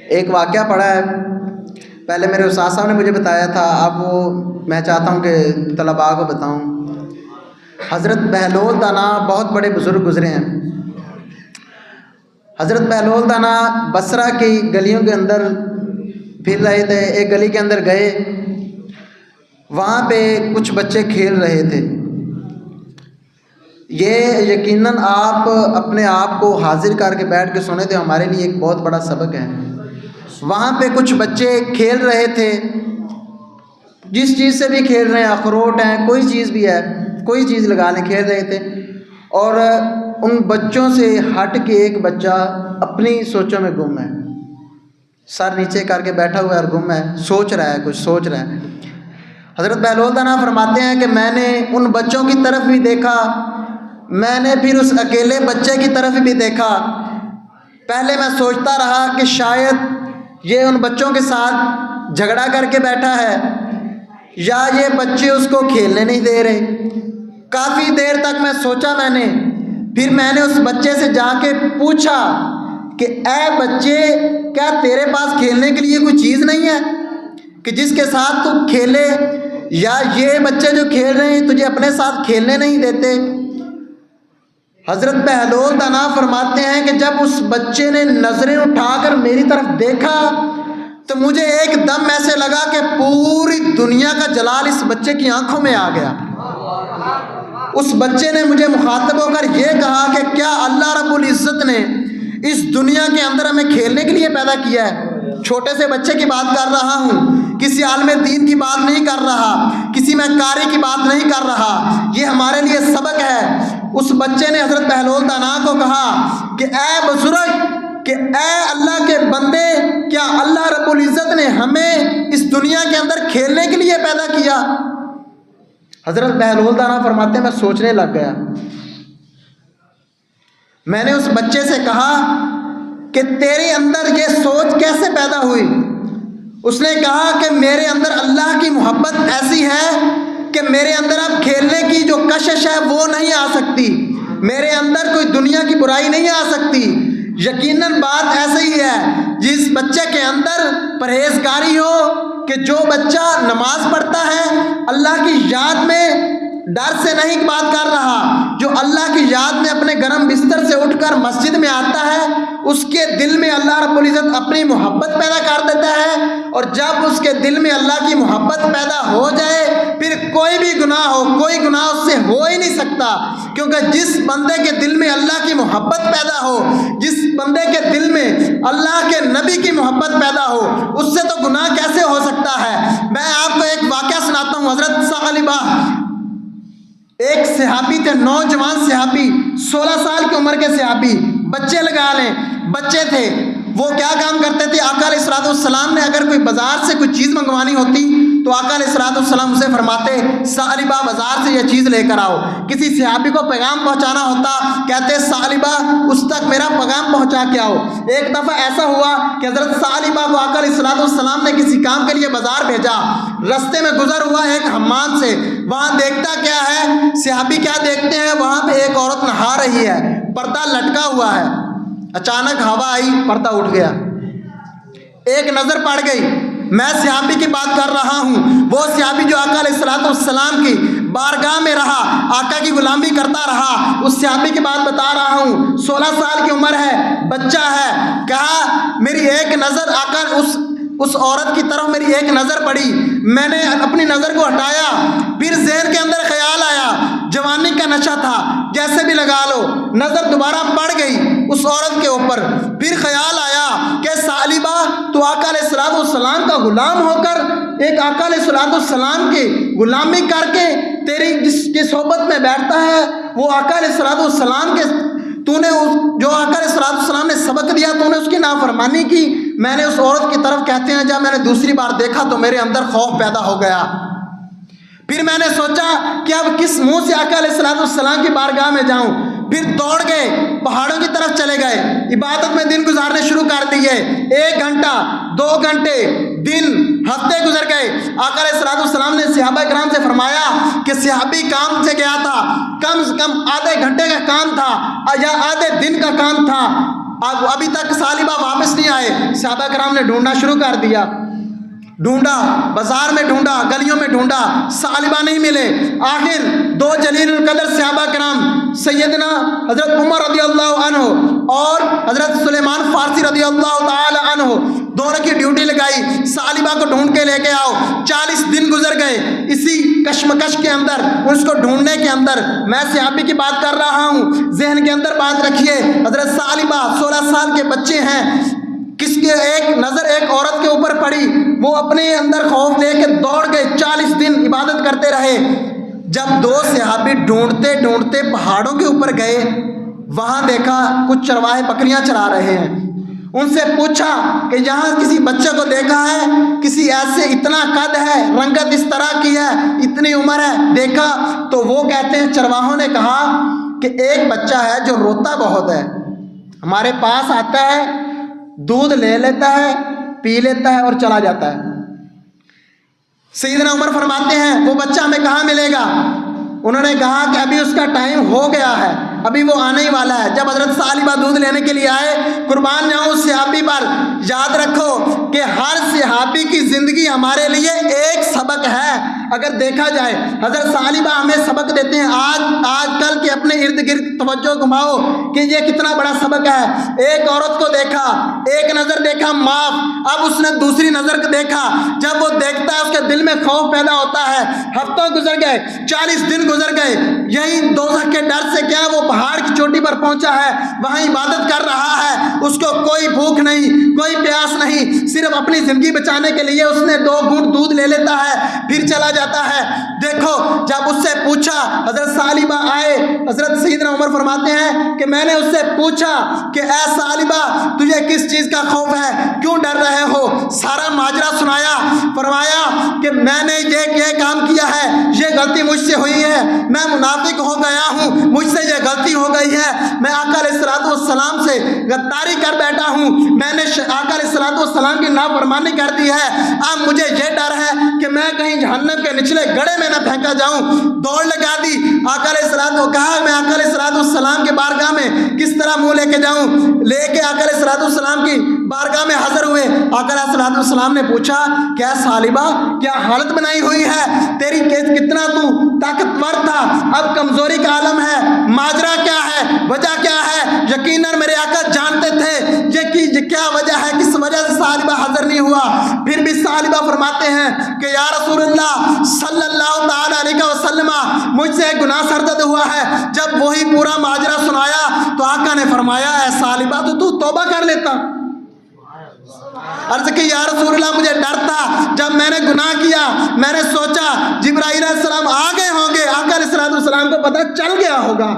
ایک واقعہ پڑھا ہے، پہلے میرے استاد صاحب نے مجھے بتایا تھا، اب وہ میں چاہتا ہوں کہ طلباء کو بتاؤں۔ حضرت بہلول دانا بہت بڑے بزرگ گزرے ہیں۔ حضرت بہلول دانا بصرہ کی گلیوں کے اندر پھر رہے تھے، ایک گلی کے اندر گئے، وہاں پہ کچھ بچے کھیل رہے تھے۔ یہ یقیناً آپ اپنے آپ کو حاضر کر کے بیٹھ کے سنے تو ہمارے لیے ایک بہت بڑا سبق ہے۔ وہاں پہ کچھ بچے کھیل رہے تھے، جس چیز سے بھی کھیل رہے ہیں، اخروٹ ہیں، کوئی چیز بھی ہے، کوئی چیز لگا لیں، کھیل رہے تھے، اور ان بچوں سے ہٹ کے ایک بچہ اپنی سوچوں میں گم ہے، سر نیچے کر کے بیٹھا ہوا ہے اور گم ہے، سوچ رہا ہے، کچھ سوچ رہا ہے۔ حضرت بہلول دانا فرماتے ہیں کہ میں نے ان بچوں کی طرف بھی دیکھا، میں نے پھر اس اکیلے بچے کی طرف بھی دیکھا۔ پہلے میں سوچتا رہا کہ شاید یہ ان بچوں کے ساتھ جھگڑا کر کے بیٹھا ہے، یا یہ بچے اس کو کھیلنے نہیں دے رہے۔ کافی دیر تک میں سوچا، پھر میں نے اس بچے سے جا کے پوچھا کہ اے بچے، کیا تیرے پاس کھیلنے کے لیے کوئی چیز نہیں ہے کہ جس کے ساتھ تو کھیلے، یا یہ بچے جو کھیل رہے ہیں تجھے اپنے ساتھ کھیلنے نہیں دیتے؟ حضرت بہلول دانا فرماتے ہیں کہ جب اس بچے نے نظریں اٹھا کر میری طرف دیکھا تو مجھے ایک دم ایسے لگا کہ پوری دنیا کا جلال اس بچے کی آنکھوں میں آ گیا۔ اس بچے نے مجھے مخاطب ہو کر یہ کہا کہ کیا اللہ رب العزت نے اس دنیا کے اندر ہمیں کھیلنے کے لیے پیدا کیا ہے؟ چھوٹے سے بچے کی بات کر رہا ہوں، کسی عالم دین کی بات نہیں کر رہا، کسی میں قاری کی بات نہیں کر رہا، یہ ہمارے لیے سبق ہے۔ اس بچے نے حضرت بہلول دانا کو کہا کہ اے بزرگ، کہ اے اللہ کے بندے، کیا اللہ رب العزت نے ہمیں اس دنیا کے اندر کھیلنے کے لیے پیدا کیا؟ حضرت بہلول دانا فرماتے ہیں میں سوچنے لگ گیا۔ میں نے اس بچے سے کہا کہ تیرے اندر یہ سوچ کیسے پیدا ہوئی؟ اس نے کہا کہ میرے اندر اللہ کی محبت ایسی ہے کہ میرے اندر اب کھیلنے کی جو کشش ہے وہ نہیں آ سکتی، میرے اندر کوئی دنیا کی برائی نہیں آ سکتی۔ یقیناً بات ایسے ہی ہے، جس بچے کے اندر پرہیزگاری ہو، کہ جو بچہ نماز پڑھتا ہے، اللہ کی یاد میں ڈر سے نہیں بات کر رہا، جو اللہ کی یاد میں اپنے گرم بستر سے اٹھ کر مسجد میں آتا ہے، اس کے دل میں اللہ رب العزت اپنی محبت پیدا کر دیتا ہے، اور جب اس کے دل میں اللہ کی محبت پیدا ہو جائے پھر کوئی بھی گناہ ہو، کوئی گناہ اس سے ہو ہی نہیں سکتا، کیونکہ جس بندے کے دل میں اللہ کی محبت پیدا ہو، جس بندے کے دل میں اللہ کے نبی کی محبت پیدا ہو، اس سے تو گناہ کیسے ہو سکتا ہے؟ میں آپ کو ایک واقعہ سناتا ہوں۔ حضرت ثعلبہ ایک صحابی تھے، نوجوان صحابی، 16 سال کی عمر کے صحابی، بچے لگا لیں، بچے تھے۔ وہ کیا کام کرتے تھے؟ آقا علیہ الصلوۃ والسلام نے اگر کوئی بازار سے کوئی چیز منگوانی ہوتی تو آقا علیہ الصلوۃ والسلام اسے فرماتے ثعلبہ بازار سے یہ چیز لے کر آؤ۔ کسی صحابی کو پیغام پہنچانا ہوتا، کہتے ثعلبہ اس تک میرا پیغام پہنچا کے آؤ۔ ایک دفعہ ایسا ہوا کہ حضرت ثعلبہ کو آقا علیہ الصلوۃ والسلام نے کسی کام کے لیے بازار بھیجا، رستے میں گزر ہوا ایک حمام سے، وہاں دیکھتا کیا ہے، صحابی کیا دیکھتے ہیں، وہاں پہ ایک عورت نہا رہی ہے، پردہ لٹکا ہوا ہے۔ اچانک ہوا آئی، پردہ اٹھ گیا، ایک نظر پڑ گئی۔ میں صحابی کی بات کر رہا ہوں، وہ صحابی جو آقا علیہ الصلوۃ والسلام کی بارگاہ میں رہا، آقا کی غلامی کرتا رہا، اس صحابی کی بات بتا رہا ہوں۔ 16 سال کی عمر ہے، بچہ ہے۔ کہا میری ایک نظر آقا اس عورت کی طرف میری ایک نظر پڑی، میں نے اپنی نظر کو ہٹایا، پھر ذہن کے اندر خیال آیا، جوانی کا نشہ تھا، جیسے بھی لگا لو، نظر دوبارہ پڑ گئی اس عورت کے اوپر، پھر خیال آیا کہ ثعلبہ تو آقا علیہ الصلوۃ والسلام کا غلام ہو کر، ایک آقا علیہ الصلوۃ والسلام کی غلامی کر کے تیری جس کی صحبت میں بیٹھتا ہے، وہ آقا علیہ الصلوۃ والسلام کے تو نے جو آقا علیہ الصلوۃ والسلام نے سبق دیا تو نے اس کی نافرمانی کی۔ میں نے اس عورت کی طرف، کہتے ہیں جب میں نے دوسری بار دیکھا تو میرے اندر خوف پیدا ہو گیا۔ پھر میں نے سوچا کہ اب کس منہ سے آقا علیہ الصلوۃ والسلام کی بارگاہ میں جاؤں، پھر دوڑ گئے، پہاڑوں کی طرف چلے گئے، عبادت میں دن گزارنے شروع کر دیے۔ 1 گھنٹہ، 2 گھنٹے، دن، ہفتے گزر گئے۔ آقا علیہ الصلوۃ والسلام نے صحابہ کرام سے فرمایا کہ صحابی کام سے گیا تھا، کم سے کم آدھے گھنٹے کا کام تھا یا آدھے دن کا کام تھا، اب ابھی تک ثعلبہ واپس نہیں آئے۔ صحابہ کرام نے ڈھونڈنا شروع کر دیا، ڈھونڈا، بازار میں ڈھونڈا، گلیوں میں ڈھونڈا، ثعلبہ نہیں ملے۔ آخر دو جلیل القدر صحابہ کرام سیدنا حضرت عمر رضی اللہ عنہ اور حضرت سلیمان فارسی رضی اللہ تعالی عنہ دونوں کی ڈیوٹی لگائی، ثعلبہ کو ڈھونڈ کے لے کے آؤ۔ 40 دن گزر گئے اسی کشمکش کے اندر، اس کو ڈھونڈنے کے اندر۔ میں صحابی کی بات کر رہا ہوں، ذہن کے اندر بات رکھیے، حضرت ثعلبہ 16 سال کے بچے ہیں، کس کے ایک نظر ایک عورت کے اوپر پڑی، وہ اپنے اندر خوف لے کے دوڑ گئے، 40 دن عبادت کرتے رہے۔ جب دو صحابی ڈھونڈتے ڈھونڈتے پہاڑوں کے اوپر گئے، وہاں دیکھا کچھ چرواہے بکریاں چرا رہے ہیں۔ ان سے پوچھا کہ یہاں کسی بچے کو دیکھا ہے، کسی ایسے اتنا قد ہے، رنگت اس طرح کی ہے، اتنی عمر ہے، دیکھا؟ تو وہ کہتے ہیں چرواہوں نے کہا کہ ایک بچہ ہے جو روتا بہت ہے، ہمارے پاس آتا ہے، دودھ لے لیتا ہے، پی لیتا ہے اور چلا جاتا ہے۔ سیدنا عمر فرماتے ہیں وہ بچہ ہمیں کہاں ملے گا؟ انہوں نے کہا کہ ابھی اس کا ٹائم ہو گیا ہے، ابھی وہ آنے ہی والا ہے۔ جب حضرت ثعلبہ دودھ لینے کے لیے آئے، قربان جاؤں اس صحابی پر، یاد رکھو کہ ہر صحابی کی زندگی ہمارے لیے ایک سبق ہے۔ اگر دیکھا جائے حضرت ثعلبہ ہمیں سبق دیتے ہیں۔ آج کل کے اپنے ارد گرد توجہ گھماؤ کہ یہ کتنا بڑا سبق ہے۔ ایک عورت کو دیکھا، ایک نظر دیکھا معاف، اب اس نے دوسری نظر کو دیکھا، جب وہ دیکھتا ہے اس کے دل میں خوف پیدا ہوتا ہے۔ ہفتوں گزر گئے، 40 دن گزر گئے، یہی دوزخ کے ڈر سے کیا وہ پہاڑ کی چوٹی پر پہنچا ہے، وہاں عبادت کر رہا ہے، اس کو کوئی بھوک نہیں، کوئی پیاس نہیں، صرف اپنی زندگی بچانے کے لیے اس نے 2 گھونٹ دودھ لے لیتا ہے، پھر چلا جاتا ہے۔ دیکھو جب اس سے پوچھا، حضرت ثعلبہ آئے، حضرت سیدنا عمر فرماتے ہیں کہ میں نے اس سے پوچھا کہ اے ثعلبہ تجھے کس چیز کا خوف ہے، کیوں ڈر رہے ہو؟ سارا ماجرا سنایا، فرمایا کہ میں نے یہ کام کیا ہے، یہ غلطی مجھ سے ہوئی ہے، میں منافق ہو گیا ہوں، مجھ سے یہ غلطی ہو گئی ہے، میں آقا علیہ السلام سے غداری کر بیٹھا ہوں، میں نے آقا علیہ السلام کی نافرمانی کر دی ہے، اب مجھے یہ ڈر ہے کہ میں کہیں جہنم کے نچلے گڑھے میں نہ پھینکا جاؤں۔ دوڑ لگا دی، آقا علیہ السلام کو کہا میں آقا علیہ السلام کے بارگاہ میں کس طرح منہ لے کے جاؤں، لے کے آقا علیہ السلام کی بارگاہ میں حاضر ہوئے۔ آقا علیہ السلام نے پوچھا کیا ثعلبہ کیا حالت بنائی ہوئی ہے تیری، کتنا تو طاقتور تھا، اب کمزوری کا عالم ہے، ماجرا کیا ہے، وجہ کیا ہے؟ یقیناً میرے آقا جانتے تھے یہ کیا وجہ ہے، کس وجہ سے ثعلبہ حاضر نہیں ہوا۔ پھر بھی ثعلبہ فرماتے ہیں کہ یا رسول اللہ صلی اللہ تعالی علیہ وسلم مجھ سے ایک گناہ سرزد ہوا ہے۔ جب وہی پورا ماجرا سنایا تو آقا نے فرمایا اے ثعلبہ تو توبہ کر لیتا۔ عرض کہ یا رسول اللہ مجھے ڈر تھا، جب میں نے گناہ کیا میں نے سوچا جبرائیل علیہ السلام آ گئے ہوں گے، آقا علیہ السلام کو پتہ چل گیا ہوگا،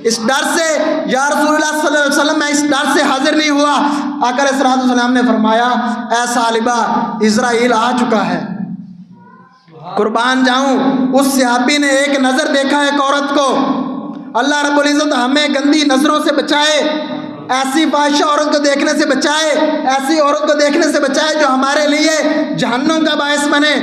اس ڈر سے یا رسول اللہ صلی اللہ علیہ وسلم میں اس ڈر سے حاضر نہیں ہوا۔ آقا علیہ السلام نے فرمایا اے ثعلبہ اسرائیل آ چکا ہے۔ قربان جاؤں اس صحابی نے ایک نظر دیکھا ایک عورت کو، اللہ رب العزت ہمیں گندی نظروں سے بچائے، ایسی فاحشہ عورت کو دیکھنے سے بچائے، ایسی عورت کو دیکھنے سے بچائے جو ہمارے لیے جہنم کا باعث بنے۔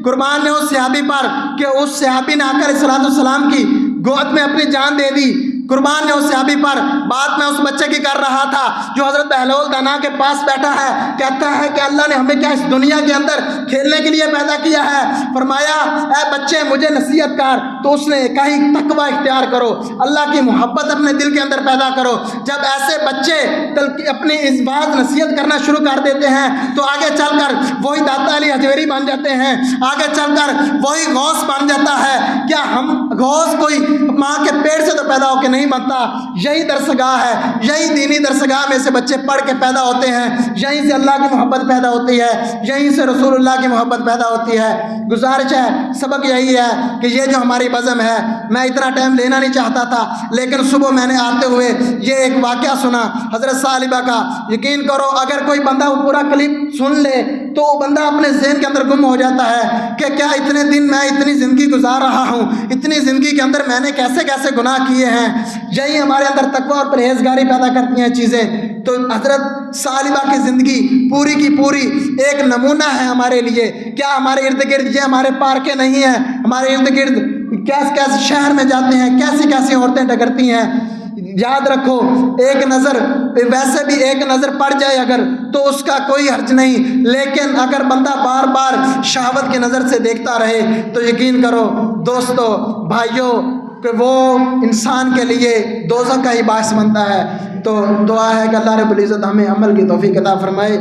قربان نے اس صحابی پر کہ اس صحابی نے آقا علیہ السلام کی گود میں اپنی جان دے دی۔ قربان نے اس صحابی پر، بات میں اس بچے کی کر رہا تھا جو حضرت بہلول دانا کے پاس بیٹھا ہے، کہتا ہے کہ اللہ نے ہمیں کیا اس دنیا کے اندر کھیلنے کے لیے پیدا کیا ہے؟ فرمایا اے بچے مجھے نصیحت کر، تو اس نے کہیں تقوی اختیار کرو، اللہ کی محبت اپنے دل کے اندر پیدا کرو۔ جب ایسے بچے اپنی اس بات نصیحت کرنا شروع کر دیتے ہیں تو آگے چل کر وہی داتا علی حجویری بن جاتے ہیں، آگے چل کر وہی غوث بن جاتا ہے۔ کیا ہم غوث کوئی ماں کے پیٹ سے تو پیدا ہو کے نہیں بنتا، یہی درسگاہ ہے، یہی دینی درسگاہ میں سے بچے پڑھ کے پیدا ہوتے ہیں، یہیں سے اللہ کی محبت پیدا ہوتی ہے، یہیں سے رسول اللہ کی محبت پیدا ہوتی ہے۔ گزارش ہے، سبق یہی ہے کہ یہ جو ہماری بزم ہے، میں اتنا ٹائم لینا نہیں چاہتا تھا، لیکن صبح میں نے آتے ہوئے یہ ایک واقعہ سنا حضرت ثعلبہ کا۔ یقین کرو اگر کوئی بندہ وہ پورا کلپ سن لے تو وہ بندہ اپنے ذہن کے اندر گم ہو جاتا ہے کہ کیا اتنے دن میں اتنی زندگی گزار رہا ہوں، اتنی زندگی کے اندر میں نے کیسے کیسے گناہ کیے ہیں۔ یہی ہمارے اندر تقوی اور پرہیزگاری پیدا کرتی ہیں چیزیں۔ تو حضرت ثعلبہ کی زندگی پوری کی پوری ایک نمونہ ہے ہمارے لیے۔ کیا ہمارے ارد گرد یہ ہمارے پارکیں نہیں ہیں؟ ہمارے ارد گرد کیسے شہر میں جاتے ہیں، کیسی کیسی عورتیں ڈگرتی ہیں۔ یاد رکھو ایک نظر ویسے بھی ایک نظر پڑ جائے اگر تو اس کا کوئی حرج نہیں، لیکن اگر بندہ بار بار شہوت کی نظر سے دیکھتا رہے تو یقین کرو دوستو بھائیوں کہ وہ انسان کے لیے دوزخ کا ہی باعث بنتا ہے۔ تو دعا ہے کہ اللہ رب العزت ہمیں عمل کی توفیق عطا فرمائے۔